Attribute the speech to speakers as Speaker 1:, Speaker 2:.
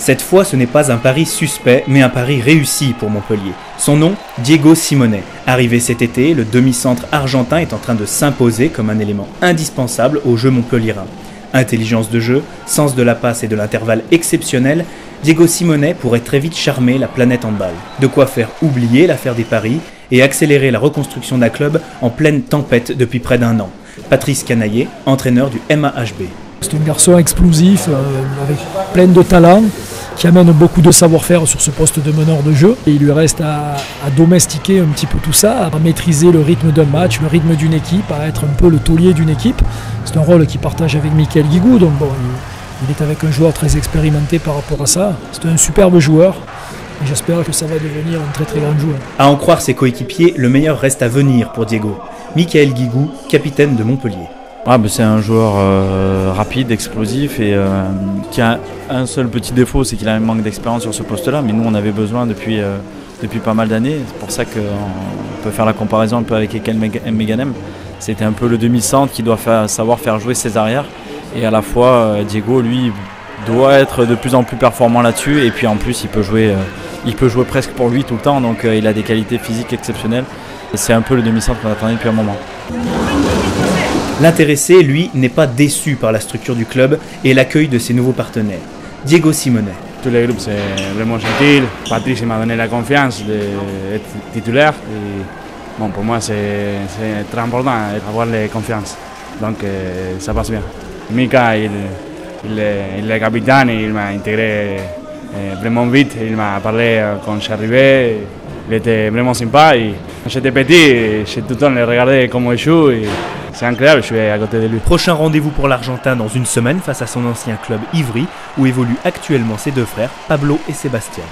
Speaker 1: Cette fois, ce n'est pas un pari suspect, mais un pari réussi pour Montpellier. Son nom, Diego Simeone. Arrivé cet été, le demi-centre argentin est en train de s'imposer comme un élément indispensable au jeu montpelliérain. Intelligence de jeu, sens de la passe et de l'intervalle exceptionnel, Diego Simeone pourrait très vite charmer la planète handball. De quoi faire oublier l'affaire des paris et accélérer la reconstruction d'un club en pleine tempête depuis près d'1 an. Patrice Canaillé, entraîneur du MAHB.
Speaker 2: C'est un garçon explosif, avec plein de talent, qui amène beaucoup de savoir-faire sur ce poste de meneur de jeu. Et il lui reste à domestiquer un petit peu tout ça, à maîtriser le rythme d'un match, le rythme d'une équipe, à être un peu le taulier d'une équipe. C'est un rôle qu'il partage avec Michael Guigou, donc bon, il est avec un joueur très expérimenté par rapport à ça. C'est un superbe joueur. Et j'espère que ça va devenir un très très grand joueur.
Speaker 1: À en croire ses coéquipiers, le meilleur reste à venir pour Diego. Michael Guigou, capitaine de Montpellier.
Speaker 3: C'est un joueur rapide, explosif et qui a un seul petit défaut, c'est qu'il a un manque d'expérience sur ce poste-là. Mais nous, on avait besoin depuis pas mal d'années. C'est pour ça qu'on peut faire la comparaison un peu avec Ekel Meganem. C'était un peu le demi-centre qui doit savoir faire jouer ses arrières. Et à la fois, Diego, lui, doit être de plus en plus performant là-dessus. Et puis en plus, il peut jouer presque pour lui tout le temps. Donc il a des qualités physiques exceptionnelles. Et c'est un peu le demi-centre qu'on attendait depuis un moment.
Speaker 1: L'intéressé, lui, n'est pas déçu par la structure du club et l'accueil de ses nouveaux partenaires. Diego Simeone.
Speaker 4: Tout le groupe, c'est vraiment gentil. Patrice m'a donné la confiance d'être titulaire. Et, pour moi, c'est très important d'avoir la confiance. Donc, ça passe bien. Mika, il est capitaine et il m'a intégré vraiment vite. Il m'a parlé quand je suis arrivé. Il était vraiment sympa. Et quand j'étais petit, j'ai tout le temps le regardé comment il joue. C'est incroyable, je suis à côté de lui.
Speaker 1: Prochain rendez-vous pour l'Argentin dans une semaine face à son ancien club Ivry, où évoluent actuellement ses deux frères, Pablo et Sébastien.